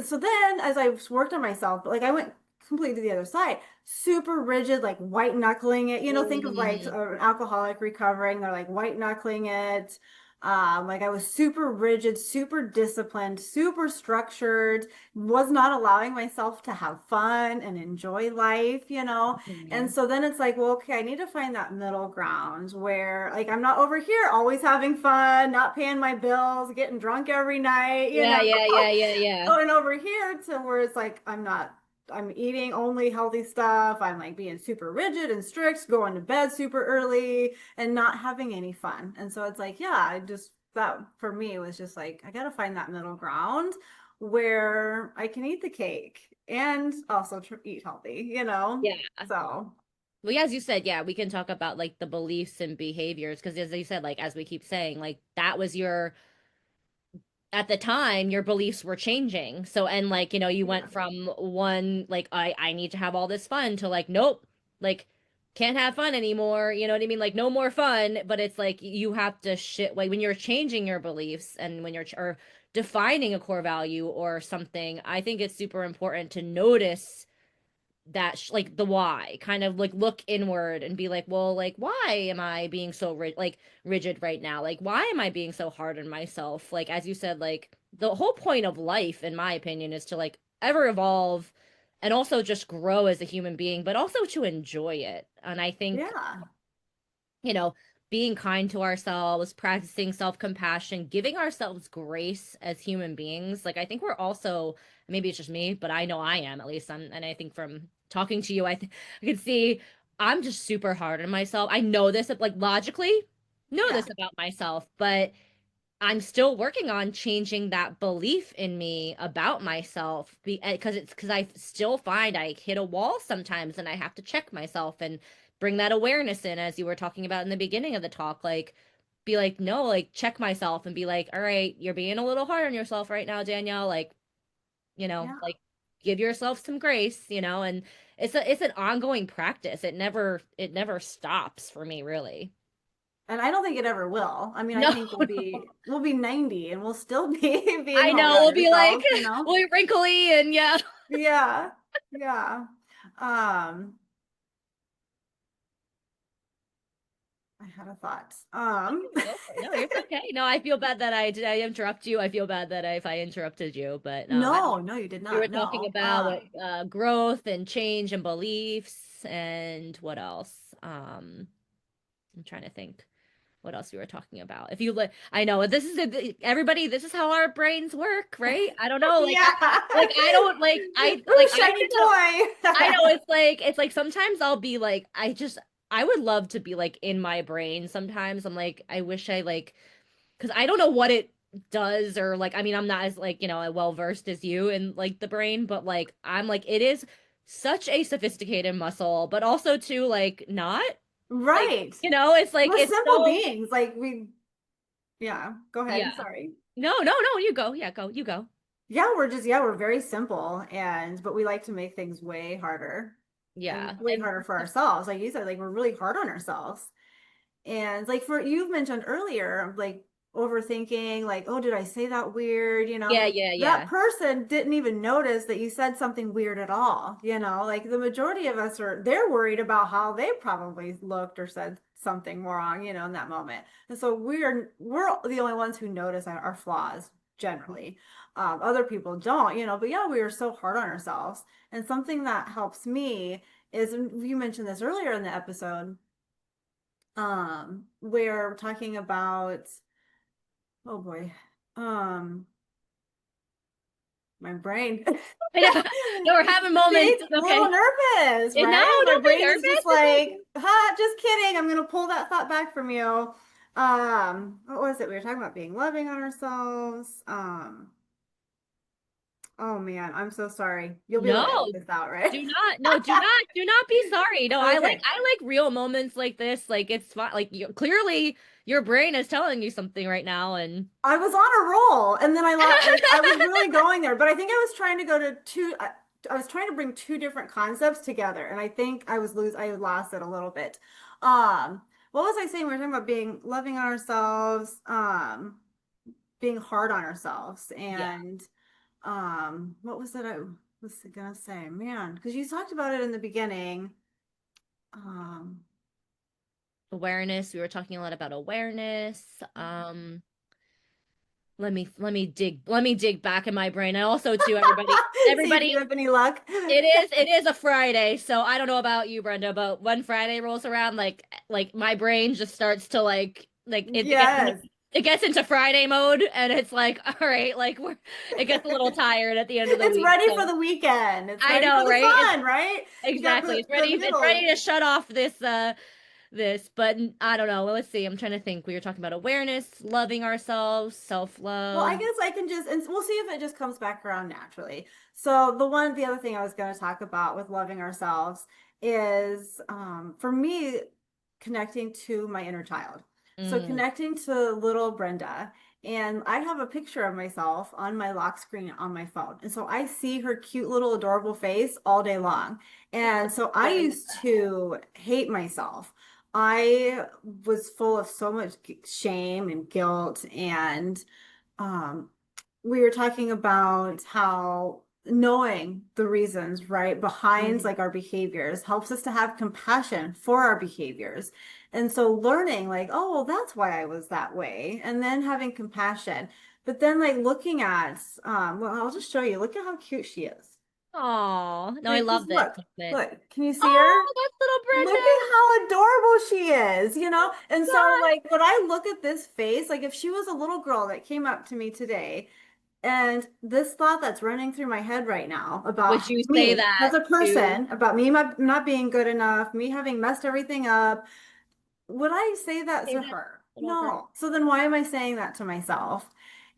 Speaker 2: so then as I worked on myself, like I went completely to the other side, super rigid, like white knuckling it. Think of like
Speaker 1: Mm.
Speaker 2: an alcoholic recovering, they're like white knuckling it. Like I was super rigid, super disciplined, super structured, was not allowing myself to have fun and enjoy life. And
Speaker 1: Mhm.
Speaker 2: so then it's like, well, okay, I need to find that middle ground where like I'm not over here always having fun, not paying my bills, getting drunk every night,
Speaker 1: Yeah, yeah, yeah, yeah, yeah.
Speaker 2: going over here to where it's like I'm eating only healthy stuff. I'm like being super rigid and strict, going to bed super early and not having any fun. And so it's like, yeah, I just that for me it was just like I got to find that middle ground where I can eat the cake and also eat healthy.
Speaker 1: Yeah.
Speaker 2: So,
Speaker 1: Well, yeah, as you said, yeah, we can talk about like the beliefs and behaviors because as you said, like as we keep saying, like that was your at the time your beliefs were changing. So and like, you
Speaker 2: yeah.
Speaker 1: went from one like I need to have all this fun to like nope, like can't have fun anymore. You know what I mean? Like no more fun, but it's like you have to shit like when you're changing your beliefs and when you're or defining a core value or something, I think it's super important to notice that like the why, kind of like look inward and be like, well, like why am I being so rigid right now, like why am I being so hard on myself, like as you said, like the whole point of life in my opinion is to like ever evolve and also just grow as a human being but also to enjoy it. And I think
Speaker 2: Yeah.
Speaker 1: you know, being kind to ourselves, practicing self-compassion, giving ourselves grace as human beings. Like I think we're also, maybe it's just me, but I know I am at least. And I think from talking to you, I can see I'm just super hard on myself. I know this, like logically, know
Speaker 2: Yeah.
Speaker 1: this about myself, but I'm still working on changing that belief in me about myself because I still find I hit a wall sometimes and I have to check myself and bring that awareness in as you were talking about in the beginning of the talk, like be like no, like check myself and be like, all right, you're being a little hard on yourself right now, Danielle, like
Speaker 2: Yeah.
Speaker 1: like give yourself some grace, and it's an ongoing practice. It never stops for me, really.
Speaker 2: And I don't think it ever will. I mean, I
Speaker 1: No.
Speaker 2: think we'll be 90 and we'll still be being
Speaker 1: I
Speaker 2: hard
Speaker 1: know,
Speaker 2: on
Speaker 1: we'll be like,
Speaker 2: ourselves.
Speaker 1: we'll be wrinkly and yeah.
Speaker 2: Yeah. Yeah. Um, I had a thought.
Speaker 1: Go for it. No, it's okay. No, I feel bad that did I interrupt you. I feel bad that if I interrupted you, but no,
Speaker 2: No, no, you did
Speaker 1: we were
Speaker 2: not.
Speaker 1: talking
Speaker 2: No.
Speaker 1: about what growth and change and beliefs and what else? I'm trying to think. what else we were talking about. If you look, I know this is everybody. This is how our brains work, right? I don't know,
Speaker 2: Yeah.
Speaker 1: like I don't
Speaker 2: Ooh,
Speaker 1: I
Speaker 2: shiny
Speaker 1: think that I
Speaker 2: toy.
Speaker 1: know it's like sometimes I'll be like I would love to be like in my brain. Sometimes I'm like I wish I like because I don't know what it does or like I mean I'm not as like well versed as you in like the brain, but like I'm like it is such a sophisticated muscle, but also too like not like
Speaker 2: Right.
Speaker 1: it's like
Speaker 2: We're
Speaker 1: it's
Speaker 2: simple
Speaker 1: so
Speaker 2: beings. Like yeah, go
Speaker 1: yeah.
Speaker 2: ahead. Sorry.
Speaker 1: No, you go. Yeah, go. You go.
Speaker 2: Yeah, we're very simple but we like to make things way harder and
Speaker 1: Yeah.
Speaker 2: way
Speaker 1: And
Speaker 2: harder for ourselves. Like you said, like we're really hard on ourselves. And like for you've mentioned earlier, like overthinking, like, oh, did I say that weird?
Speaker 1: yeah, yeah,
Speaker 2: That
Speaker 1: yeah.
Speaker 2: person didn't even notice that you said something weird at all. Like the majority of us they're worried about how they probably looked or said something wrong, in that moment. And so we're the only ones who notice our flaws generally. Other people don't, but yeah, we are so hard on ourselves. And something that helps me is, and you mentioned this earlier in the episode, we're talking about, oh boy, um my brain.
Speaker 1: I know. No, we're having moments.
Speaker 2: See,
Speaker 1: It's
Speaker 2: a little
Speaker 1: okay.
Speaker 2: nervous,
Speaker 1: No,
Speaker 2: right? My
Speaker 1: don't be
Speaker 2: brain is
Speaker 1: nervous.
Speaker 2: just
Speaker 1: It's
Speaker 2: like,
Speaker 1: okay.
Speaker 2: ha, just kidding. I'm gonna pull that thought back from you. What was it? We were talking about being loving on ourselves. Oh man, I'm so sorry. You'll be able
Speaker 1: No,
Speaker 2: to edit this out, right?
Speaker 1: do not. No, do not be sorry. No,
Speaker 2: Okay.
Speaker 1: I like real moments like this. Like it's fine. Like clearly your brain is telling you something right now and
Speaker 2: I was on a roll, and then I was really going there, but I think I was trying to go to I was trying to bring two different concepts together, and I think I lost it a little bit. What was I saying? We were talking about being loving on ourselves, being hard on ourselves,
Speaker 1: yeah.
Speaker 2: and what was it I was gonna say? Man, because you talked about it in the beginning. Um,
Speaker 1: Awareness. We were talking a lot about awareness. Let me dig back in my brain. And also too,
Speaker 2: see if you
Speaker 1: everybody
Speaker 2: have any luck.
Speaker 1: it is a Friday, so I don't know about you, Brenda, but when Friday rolls around, like my brain just starts to
Speaker 2: Yes.
Speaker 1: it gets into Friday mode, and it's like, all right, like it gets a little tired at the end of the
Speaker 2: It's
Speaker 1: week.
Speaker 2: ready for
Speaker 1: So
Speaker 2: the weekend. It's
Speaker 1: I
Speaker 2: ready for
Speaker 1: know,
Speaker 2: the
Speaker 1: right? It's
Speaker 2: fun, right? You got
Speaker 1: exactly
Speaker 2: the
Speaker 1: it's ready
Speaker 2: middle.
Speaker 1: to shut off this, but I don't know. Well, let's see. I'm trying to think. We were talking about awareness, loving ourselves,
Speaker 2: Well, I
Speaker 1: self-love.
Speaker 2: guess I can and we'll see if it just comes back around naturally. The other thing I was going to talk about with loving ourselves is, for me, connecting to my inner child. So
Speaker 1: Mm,
Speaker 2: connecting to little Brenda. And I have a picture of myself on my lock screen on my phone. And so I see her cute little adorable face all day long. And so I
Speaker 1: yeah, I love
Speaker 2: used to hate myself. I was full of so much shame and guilt, and um, we were talking about how knowing the reasons right behind
Speaker 1: that.
Speaker 2: like our behaviors helps us to have compassion for our behaviors. And so learning like, oh, well, that's why I was that way, and then having compassion, but then like looking at, well, I'll just show you, look at how cute she is.
Speaker 1: Oh, no, I
Speaker 2: Like, just
Speaker 1: love this. Moment.
Speaker 2: look, can you see her?
Speaker 1: Oh, that's little
Speaker 2: Look
Speaker 1: Brenda.
Speaker 2: at how adorable she is. And so,
Speaker 1: God.
Speaker 2: like, when I look at this face, like, if she was a little girl that came up to me today, and this thought that's running through my head right now about
Speaker 1: Would you say
Speaker 2: me
Speaker 1: that
Speaker 2: as a
Speaker 1: to
Speaker 2: person, about me not being good enough, me having messed everything up, would I say that
Speaker 1: say
Speaker 2: to
Speaker 1: that
Speaker 2: her?
Speaker 1: little girl?
Speaker 2: No. So then why am I saying that to myself?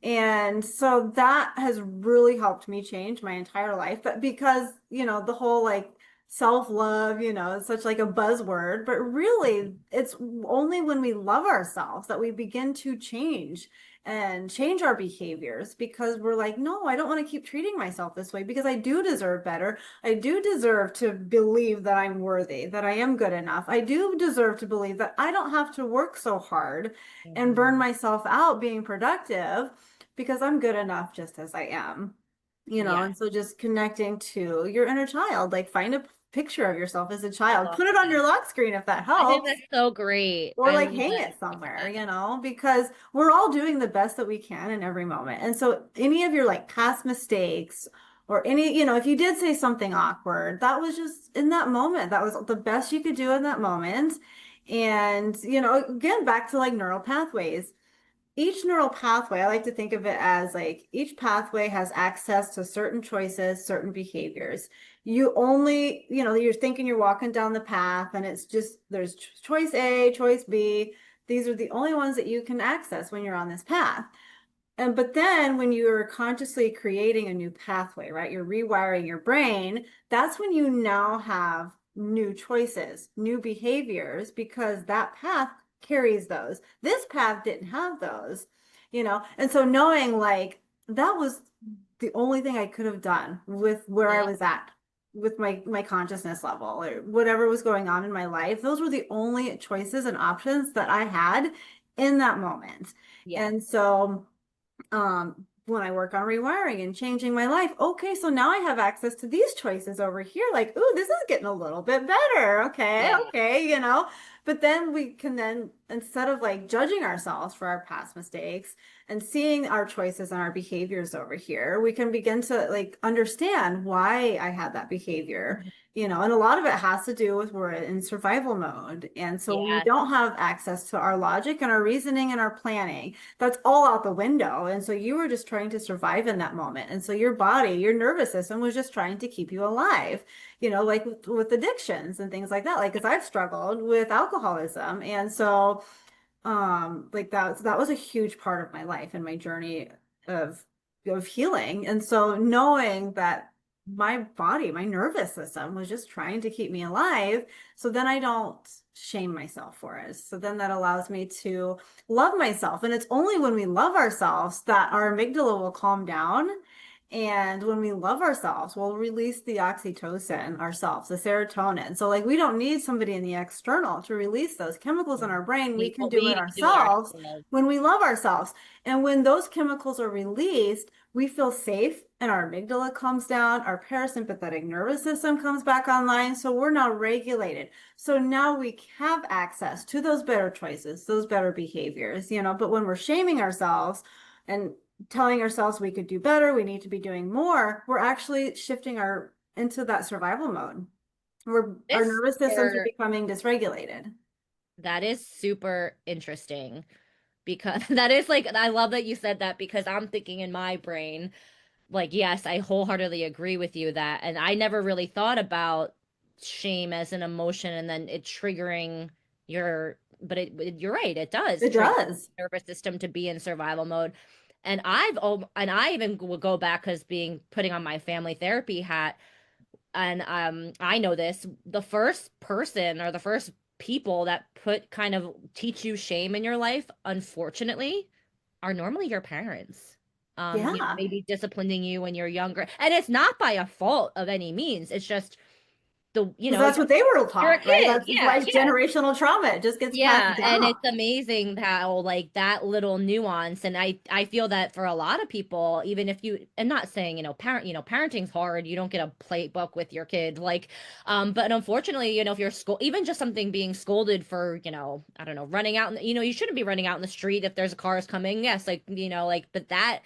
Speaker 2: And so that has really helped me change my entire life. But because, the whole like self-love, it's such like a buzzword, but really it's only when we love ourselves that we begin to change our behaviors, because we're like, no, I don't want to keep treating myself this way, because I do deserve better. I do deserve to believe that I'm worthy, that I am good enough. I do deserve to believe that I don't have to work so hard and burn
Speaker 1: Mhm.
Speaker 2: myself out being productive, because I'm good enough just as I am.
Speaker 1: Yeah,
Speaker 2: And so just connecting to your inner child, like find a picture of yourself as a
Speaker 1: I
Speaker 2: child,
Speaker 1: love
Speaker 2: put it on
Speaker 1: that.
Speaker 2: your lock screen if that
Speaker 1: I think
Speaker 2: helps,
Speaker 1: that's so great.
Speaker 2: or
Speaker 1: I
Speaker 2: like
Speaker 1: love
Speaker 2: hang
Speaker 1: that.
Speaker 2: it
Speaker 1: I love
Speaker 2: somewhere,
Speaker 1: that.
Speaker 2: because we're all doing the best that we can in every moment. And so any of your like past mistakes, or any, if you did say something awkward, that was just in that moment, that was the best you could do in that moment. And, again, back to like neural pathways. Each neural pathway, I like to think of it as like each pathway has access to certain choices, certain behaviors. You only, you're thinking you're walking down the path and it's just there's choice A, choice B. These are the only ones that you can access when you're on this path. But then when you're consciously creating a new pathway, right? You're rewiring your brain, that's when you now have new choices, new behaviors, because that path carries those. This path didn't have those. And so knowing like that was the only thing I could have done with where I
Speaker 1: Yeah.
Speaker 2: was at with my consciousness level or whatever was going on in my life. Those were the only choices and options that I had in that moment.
Speaker 1: Yeah.
Speaker 2: And so when I work on rewiring and changing my life, okay, so now I have access to these choices over here. Like, ooh, this is getting a little bit better. Okay,
Speaker 1: Yeah.
Speaker 2: okay. But then we can then, instead of like judging ourselves for our past mistakes and seeing our choices and our behaviors over here, we can begin to like understand why I had that behavior. And a lot of it has to do with we're in survival mode. And so we
Speaker 1: Yeah.
Speaker 2: don't have access to our logic and our reasoning and our planning. That's all out the window. And so you were just trying to survive in that moment. And so your body, your nervous system was just trying to keep you alive, like with addictions and things like that. Like, because I've struggled with alcoholism. And so, like that was a huge part of my life and my journey of of healing. And so knowing that my body, my nervous system was just trying to keep me alive. So then I don't shame myself for it. So then that allows me to love myself. And it's only when we love ourselves that our amygdala will calm down. And when we love ourselves, we'll release the oxytocin ourselves, the serotonin. So, like, we don't need somebody in the external to release those chemicals in our brain. We can
Speaker 1: What
Speaker 2: do
Speaker 1: we
Speaker 2: it
Speaker 1: need to do
Speaker 2: ourselves
Speaker 1: ourselves.
Speaker 2: when we love ourselves. And when those chemicals are released, we feel safe and our amygdala comes down, our parasympathetic nervous system comes back online. So we're now regulated. So now we have access to those better choices, those better behaviors. But when we're shaming ourselves and telling ourselves we could do better, we need to be doing more, we're actually shifting our into that survival mode where our
Speaker 1: This
Speaker 2: nervous systems are
Speaker 1: super,
Speaker 2: becoming dysregulated.
Speaker 1: that is super interesting because that is like, I love that you said that because I'm thinking in my brain, like, yes, I wholeheartedly agree with you that, and I never really thought about shame as an emotion and then it triggering your, but you're right, it does
Speaker 2: It
Speaker 1: trigger
Speaker 2: does.
Speaker 1: the nervous system to be in survival mode. And and I even will go back because being putting on my family therapy hat, and I know this, the first person or the first people that put kind of teach you shame in your life, unfortunately, are normally your parents.
Speaker 2: Yeah.
Speaker 1: Maybe disciplining you when you're younger. And it's not by a fault of any means. It's just
Speaker 2: Because that's what they were
Speaker 1: you're a
Speaker 2: taught, right?
Speaker 1: kid.
Speaker 2: That's
Speaker 1: Yeah,
Speaker 2: why it's
Speaker 1: yeah.
Speaker 2: generational trauma. It just gets passed
Speaker 1: Yeah, and
Speaker 2: down.
Speaker 1: it's amazing how like that little nuance, and I feel that for a lot of people, even if you, and not saying, parenting's hard, you don't get a playbook with your kid, like, but unfortunately, if you're school, even just something being scolded for, I don't know, running out, you shouldn't be running out in the street if there's a cars coming, yes, like, like, but that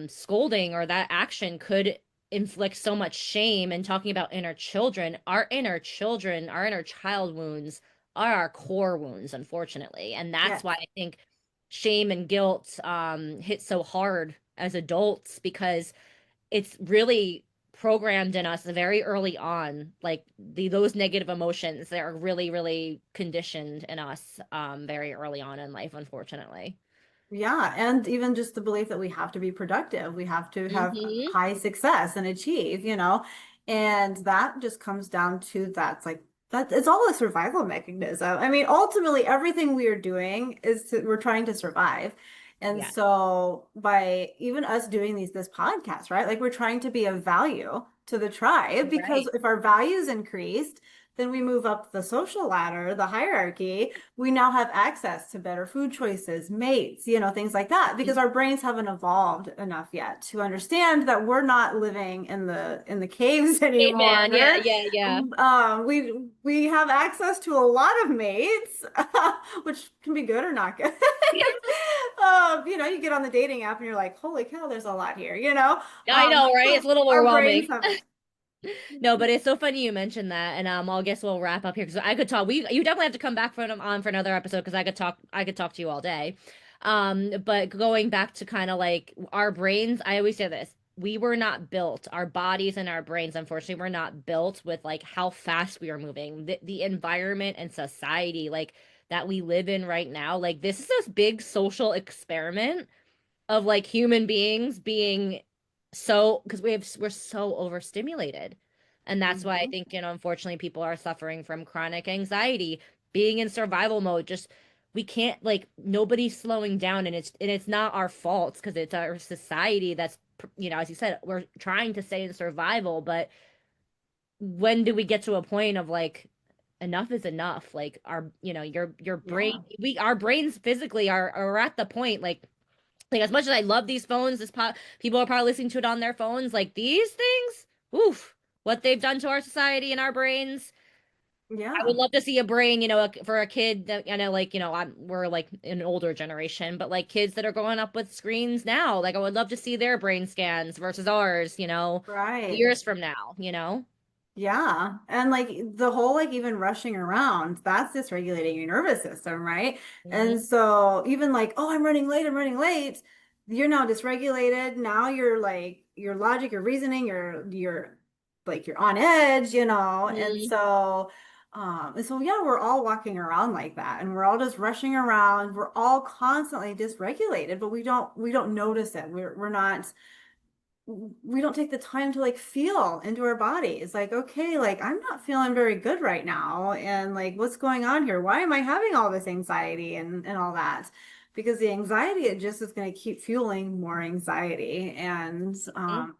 Speaker 1: scolding or that action could inflict so much shame. And talking about our inner child wounds are our core wounds, unfortunately. And that's
Speaker 2: Yes.
Speaker 1: why I think shame and guilt hit so hard as adults, because it's really programmed in us very early on, like those negative emotions that are really really conditioned in us very early on in life, unfortunately.
Speaker 2: Yeah, and even just the belief that we have to be productive, we have to have
Speaker 1: Hmm.
Speaker 2: high success and achieve. And that just comes down to that's like that it's all a survival mechanism. I mean, ultimately everything we are doing we're trying to survive. And
Speaker 1: Yeah.
Speaker 2: so by even us doing this podcast, right? Like we're trying to be of value to the tribe because
Speaker 1: Right.
Speaker 2: if our values increased, then we move up the social ladder, the hierarchy, we now have access to better food choices, mates, things like that, because our brains haven't evolved enough yet to understand that we're not living in the caves
Speaker 1: Hey
Speaker 2: anymore.
Speaker 1: man, yeah, yeah, yeah.
Speaker 2: We have access to a lot of mates, which can be good or not good. You get on the dating app and you're like, holy cow, there's a lot here.
Speaker 1: I know, right? It's a little
Speaker 2: Our brains
Speaker 1: overwhelming.
Speaker 2: haven't.
Speaker 1: No, but it's so funny you mentioned that, and I'll guess we'll wrap up here because I could talk. You definitely have to come back on for another episode because I could talk to you all day. But going back to kind of like our brains, I always say this: we were not built, our bodies and our brains, unfortunately, were not built with like how fast we are moving. The environment and society like that we live in right now, like this big social experiment of like human beings being so because we're so overstimulated. And that's why I
Speaker 2: Mhm.
Speaker 1: think, unfortunately people are suffering from chronic anxiety, being in survival mode. Just we can't like nobody's slowing down, and it's not our faults because it's our society that's as you said, we're trying to stay in survival, but when do we get to a point of like enough is enough? Like our, your brain,
Speaker 2: Yeah.
Speaker 1: our brains physically are at the point like as much as I love these phones, people are probably listening to it on their phones. Like these things, oof, what they've done to our society and our brains. I would
Speaker 2: Yeah.
Speaker 1: love to see a brain, for a kid that like, we're like an older generation, but like kids that are growing up with screens now, like I would love to see their brain scans versus ours,
Speaker 2: Right.
Speaker 1: years from now.
Speaker 2: Yeah. And like the whole like even rushing around, that's dysregulating your nervous system, right? And
Speaker 1: Hmm.
Speaker 2: so even like, oh, I'm running late, you're now dysregulated. Now you're like your logic, your reasoning, you're like you're on edge, you know?
Speaker 1: Hmm.
Speaker 2: And so yeah, we're all walking around like that and we're all just rushing around. We're all constantly dysregulated, but we don't notice it. We're not we don't take the time to like feel into our bodies like okay like I'm not feeling very good right now and like what's going on here, why am I having all this anxiety and all that, because the anxiety it just is going to keep fueling more anxiety. And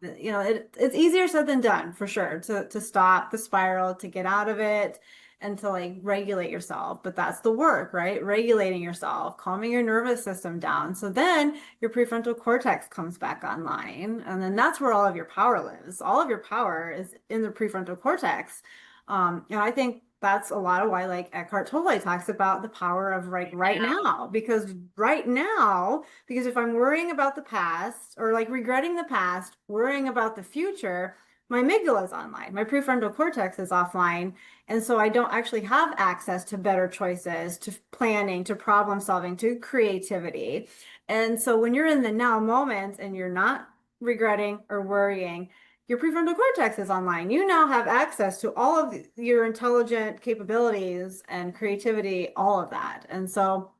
Speaker 2: it's easier said than done for sure to stop the spiral, to get out of it and to like regulate yourself. But that's the work, right? Regulating yourself, calming your nervous system down. So then your prefrontal cortex comes back online. And then that's where all of your power lives. All of your power is in the prefrontal cortex. And I think that's a lot of why like Eckhart Tolle talks about the power of like right now, because right now, because if I'm worrying about the past or like regretting the past, worrying about the future, my amygdala is online, my prefrontal cortex is offline, and so I don't actually have access to better choices, to planning, to problem solving, to creativity. And so when you're in the now moment and you're not regretting or worrying, your prefrontal cortex is online. You now have access to all of your intelligent capabilities and creativity, all of that. And so,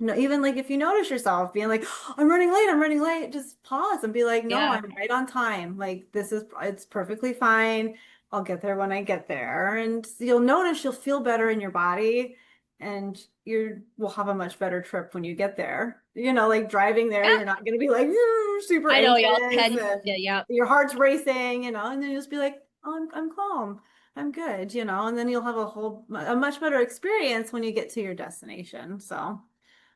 Speaker 2: even like if you notice yourself being like, "Oh, I'm running late, just pause and be like, no,
Speaker 1: Yeah,
Speaker 2: I'm right on time. Like it's perfectly fine. I'll get there when I get there. And you'll notice you'll feel better in your body and you will have a much better trip when you get there. Like driving there,
Speaker 1: yeah.
Speaker 2: you're not going to be like super
Speaker 1: I know
Speaker 2: anxious
Speaker 1: y'all tense. Yeah,
Speaker 2: and
Speaker 1: yeah,
Speaker 2: your heart's racing, and then you'll just be like, oh, I'm calm. I'm good, and then you'll have a much better experience when you get to your destination. So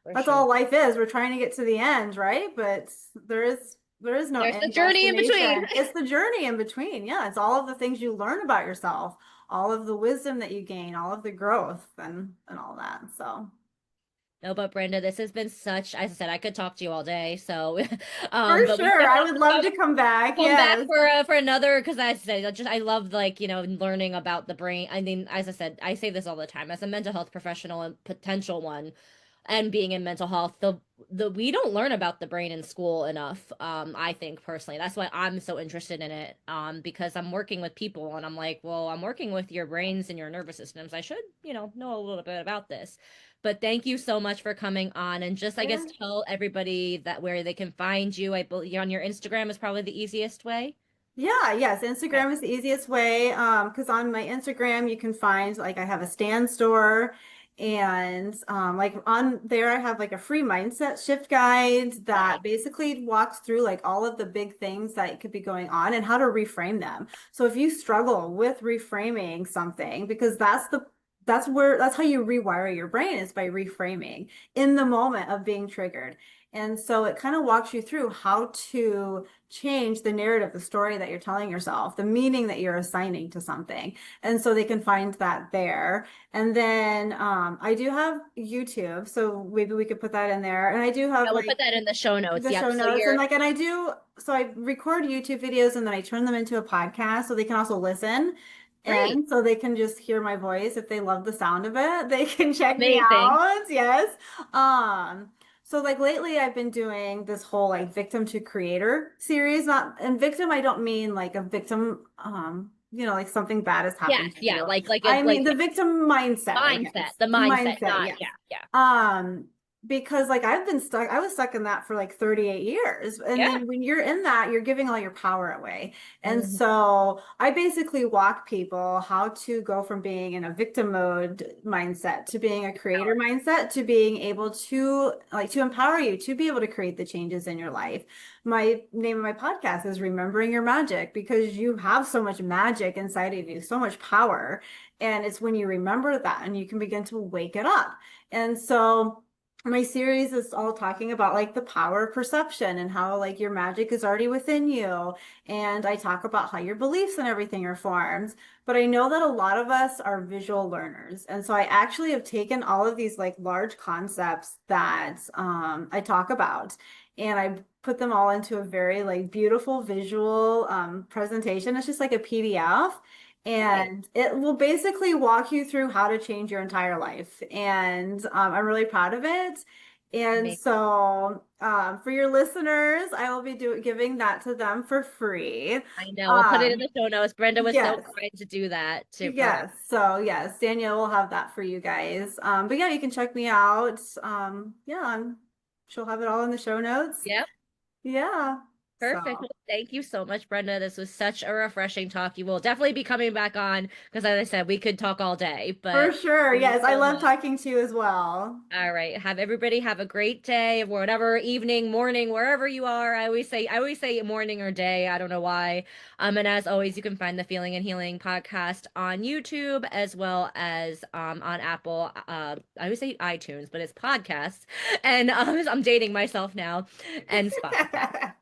Speaker 1: for
Speaker 2: that's
Speaker 1: sure.
Speaker 2: all life is. We're trying to get to the end, right? But there is no
Speaker 1: There's the
Speaker 2: end
Speaker 1: journey in between.
Speaker 2: destination. It's the journey in between. Yeah, it's all of the things you learn about yourself, all of the wisdom that you gain, all of the growth and all that. So
Speaker 1: No, but Brenda, this has been such, as I said, I could talk to you all day. So,
Speaker 2: for
Speaker 1: but we
Speaker 2: sure,
Speaker 1: definitely
Speaker 2: I
Speaker 1: have
Speaker 2: would
Speaker 1: to
Speaker 2: love to come back.
Speaker 1: come back
Speaker 2: Yes.
Speaker 1: for another, because as I said, I love like, learning about the brain. I mean, as I said, I say this all the time as a mental health professional and potential one, and being in mental health, the we don't learn about the brain in school enough. I think personally, that's why I'm so interested in it. Because I'm working with people, and I'm like, well, I'm working with your brains and your nervous systems. I should, know a little bit about this. But thank you so much for coming on, and just I guess
Speaker 2: Yeah.
Speaker 1: tell everybody that where they can find you. I believe on your Instagram is probably the easiest way.
Speaker 2: Yeah, yes.
Speaker 1: Okay.
Speaker 2: Instagram is the easiest way. Because on my Instagram you can find like I have a stand store and like on there I have like a free mindset shift guide
Speaker 1: Nice.
Speaker 2: that basically walks through like all of the big things that could be going on and how to reframe them. So if you struggle with reframing something, because that's how you rewire your brain is by reframing in the moment of being triggered. And so it kind of walks you through how to change the narrative, the story that you're telling yourself, the meaning that you're assigning to something. And so they can find that there. And then I do have YouTube, so maybe we could put that in there. And I do
Speaker 1: Yeah,
Speaker 2: have
Speaker 1: we'll put
Speaker 2: like
Speaker 1: that in the show notes.
Speaker 2: the
Speaker 1: Yep.
Speaker 2: show
Speaker 1: So
Speaker 2: notes, and
Speaker 1: you're
Speaker 2: like, and I do, so I record YouTube videos and then I turn them into a podcast so they can also listen.
Speaker 1: great.
Speaker 2: And so they can just hear my voice. If they love the sound of it, they can check me
Speaker 1: Amazing.
Speaker 2: out. Yes. Um, so like lately I've been doing this whole like victim to creator series. Not, and victim, I don't mean like a victim, like something bad has
Speaker 1: Yes,
Speaker 2: happened to
Speaker 1: yeah,
Speaker 2: you.
Speaker 1: like a
Speaker 2: I mean the victim mindset, I
Speaker 1: mindset.
Speaker 2: guess.
Speaker 1: The mindset,
Speaker 2: Mindset,
Speaker 1: not
Speaker 2: yes.
Speaker 1: yeah, yeah.
Speaker 2: Um, because like I've been stuck, I was stuck in that for like 38 years. And
Speaker 1: Yeah.
Speaker 2: then when you're in that, you're giving all your power away. And
Speaker 1: Mhm.
Speaker 2: so I basically walk people how to go from being in a victim mode mindset to being a creator mindset to being able to like to empower you to be able to create the changes in your life. My name of my podcast is Remembering Your Magic because you have so much magic inside of you, so much power. And it's when you remember that and you can begin to wake it up. And so my series is all talking about like the power of perception and how like your magic is already within you. And I talk about how your beliefs and everything are formed. But I know that a lot of us are visual learners. And so I actually have taken all of these like large concepts that I talk about and I put them all into a very like beautiful visual presentation. It's just like a PDF.
Speaker 1: Right.
Speaker 2: And it will basically walk you through how to change your entire life. And I'm really proud of it. And
Speaker 1: Amazing.
Speaker 2: so for your listeners, I will be giving that to them for free.
Speaker 1: I know. We'll put it in
Speaker 2: Um,
Speaker 1: the show notes. Brenda was so
Speaker 2: yes,
Speaker 1: kind to do that to provide.
Speaker 2: yes. So yes, Danielle will have that for you guys. But yeah, you can check me out. Yeah, she'll have it all in the show notes.
Speaker 1: Yep.
Speaker 2: Yeah.
Speaker 1: Perfect.
Speaker 2: So
Speaker 1: Well, thank you so much, Brenda. This was such a refreshing talk. You will definitely be coming back on because, as I said, we could talk all day.
Speaker 2: for
Speaker 1: But
Speaker 2: sure.
Speaker 1: thank you
Speaker 2: Yes, I
Speaker 1: so
Speaker 2: love
Speaker 1: much.
Speaker 2: talking to you as well.
Speaker 1: All right. Have everybody have a great day, whatever evening, morning, wherever you are. I always say morning or day. I don't know why. And as always, you can find the Feeling and Healing podcast on YouTube as well as on Apple. I always say iTunes, but it's podcasts. And I'm dating myself now and Spotify.